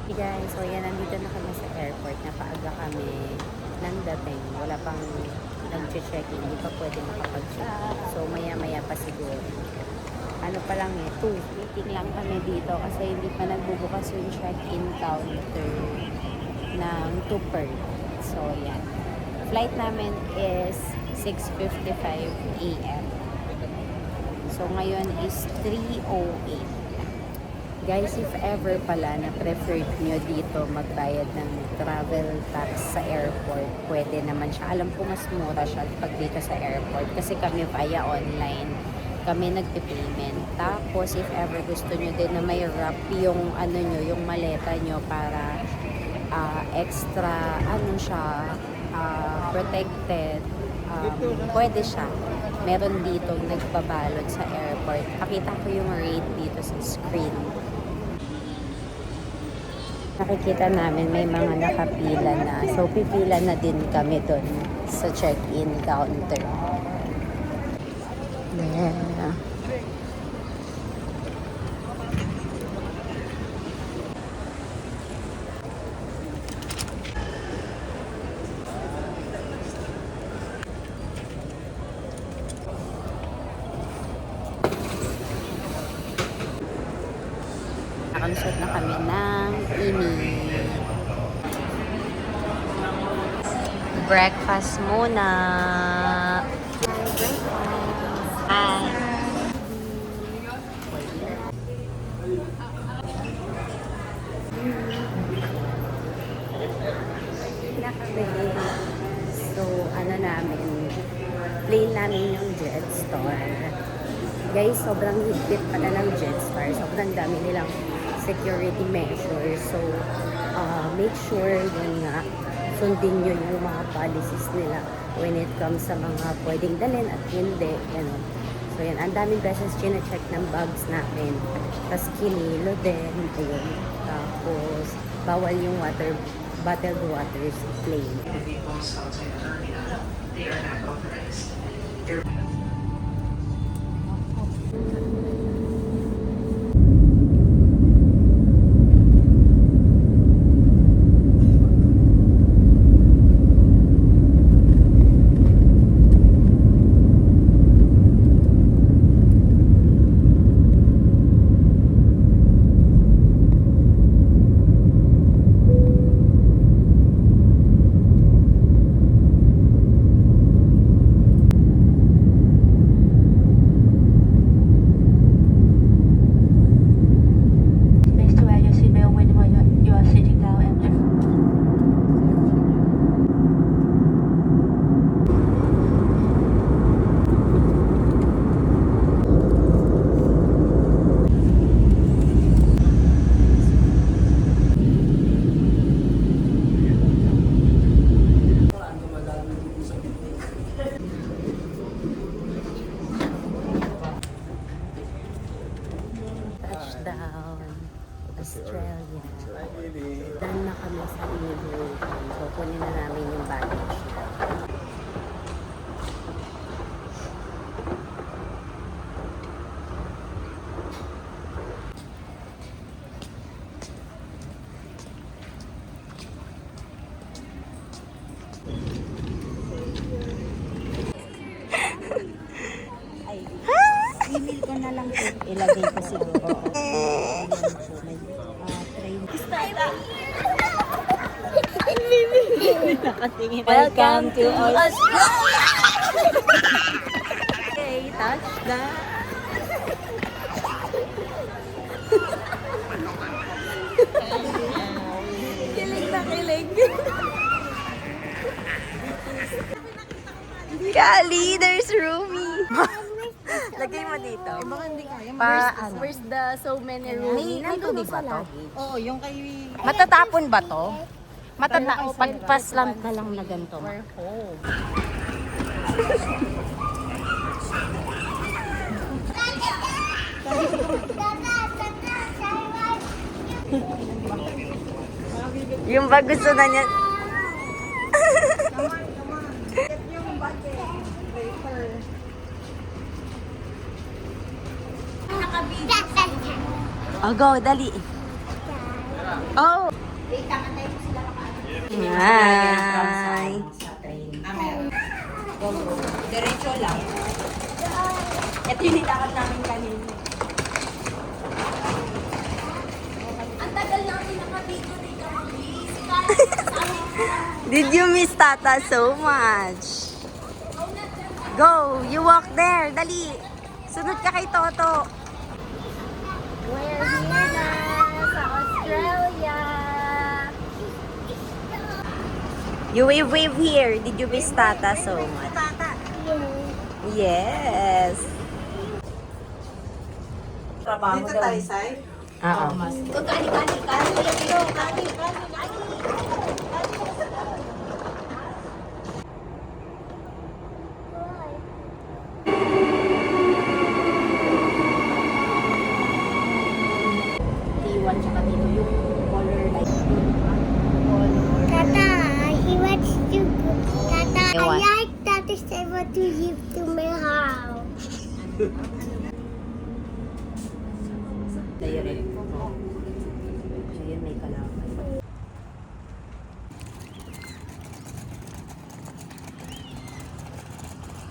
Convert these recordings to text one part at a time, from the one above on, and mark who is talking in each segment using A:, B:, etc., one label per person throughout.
A: Hey guys, so yan, nandito na kami sa airport. Napaaga kami ng dating. Wala pang nag-check-in. Hindi pa pwede makapag-check-in. So maya-maya pa siguro. Ano pa lang 2. Meeting lang kami dito kasi hindi pa nagbubukas yung check-in counter ng Tupper. So yan. Flight namin is 6:55 AM. So ngayon is 3:08. Guys, if ever pala na preferred nyo dito magbayad ng travel tax sa airport, pwede naman siya. Alam ko mas mura siya pag dito sa airport kasi kami via online. Kami nagpe-payment. Tapos if ever gusto nyo din na may wrap yung ano nyo, yung maleta nyo para extra protected, pwede siya. Meron dito nagbabalot sa airport. Pakita ko yung rate dito sa screen. Nakikita namin may mga nakapila na. So, pipila na din kami doon sa check-in counter. Yeah. Nakalusot na kami ng breakfast muna. Hi. So, plane namin yung Jetstar. Guys, sobrang higpit pala ng Jetstar. Sobrang dami nilang security measures. So, make sure yun nga, sundin nyo yung mga policies nila when it comes sa mga pwedeng dalhin at hindi. Ganun. So, yan. Ang daming beses chine-check ng bags namin. Tapos, kinilo din. Ayun. Tapos, bawal yung bottled water sa plane. They are not authorized. Touchdown, Australia. Done na kami sa immigration. So, kunin na namin yung baggage na. Email ko na lang po. Ilagay ko siguro. Welcome to Australia! Okay, touchdown! Kilig na kilig. Kali, there's Rumi. Lagay mo dito.
B: Baka hindi kaya.
A: Where's the so many Rumi? Nandun ba to?
B: Oo, yung kay...
A: Matatapon ba to? Pagpas lang na lang na ganito.
B: We're home.
A: Yung bag gusto na niya. Oh, go, dali. Oh.
C: Hi!
A: Sa train.
C: Diretso lang. Ito yung nilakad namin kanina. Ang tagal namin nakabito dito. Did you miss Tata so much? Go! You walk there! Dali! Sunod ka kay Toto.
A: We're here na sa Australia.
C: You wave here. Did you miss Tata so much? Yes.
B: Dito tayo, Sai.
C: Oo.
A: T1 tsaka dito yung color light.
D: Tata, he wants to go. Tata, I
C: Ewan.
D: like that is able to give to my house.
A: Diary. So yun, may kalaban.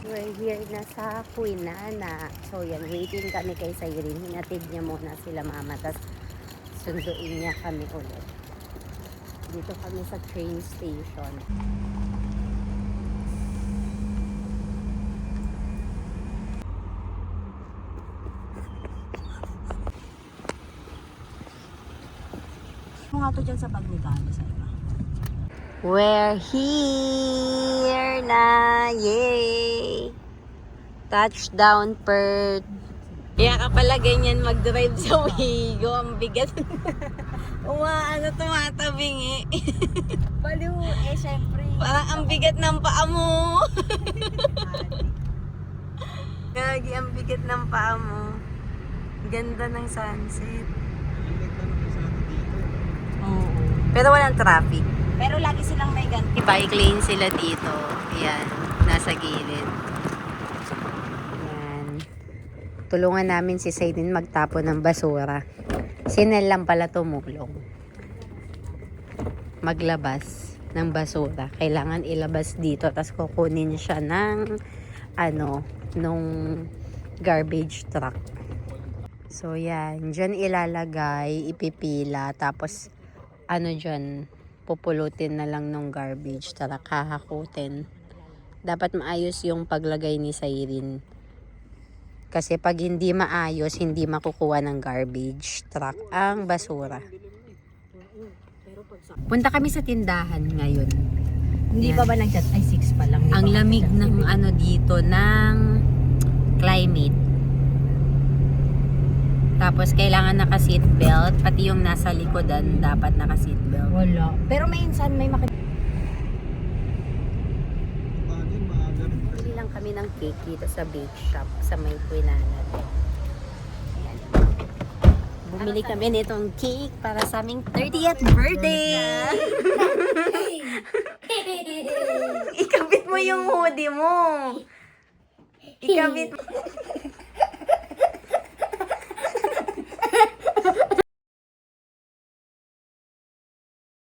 A: We're here na sa Quinana. So yan, waiting kami kay Sayrin. Hinatid niya muna sila mama. Tapos sunduin niya kami ulit. Dito kami sa train station.
C: Ano nga to dyan sa bag ni Kali sa iba? We're here na! Yay! Touchdown, Perth! Kaya ka pala ganyan mag-drive sa Wigo. Ang bigat. Tumatabing eh.
A: Baliw, syempre.
C: Parang ang bigat ng paa mo. Gagi, ang bigat ng paa mo. Ganda ng sunset. Oo. Pero walang traffic. Pero lagi silang may ganti. Bike lane sila dito. Ayan, nasa gilid.
A: Yan. Tulungan namin si Saydin magtapon ng basura. Si Nel lang pala tumulong. Maglabas ng basura. Kailangan ilabas dito. Tapos kukunin siya ng nung garbage truck. So yan. Diyan ilalagay, ipipila. Tapos dyan, pupulutin na lang nung garbage truck. Hahakutin. Dapat maayos yung paglagay ni Sayrin. Kasi pag hindi maayos, hindi makukuha ng garbage truck ang basura. Punta kami sa tindahan ngayon.
C: Hindi pa ba nag-chat? Ay, 6 pa lang.
A: Ang lamig ng dito, ng climate. Tapos kailangan naka-seatbelt. Pati yung nasa likodan dapat naka-seatbelt.
C: Wala. Pero minsan may
A: Bili lang kami ng cake dito sa bake shop sa may Quinana. Ayan. Bumili kami nitong cake para sa aming 30th birthday!
C: Ikabit mo yung hoodie mo. Ikabit mo.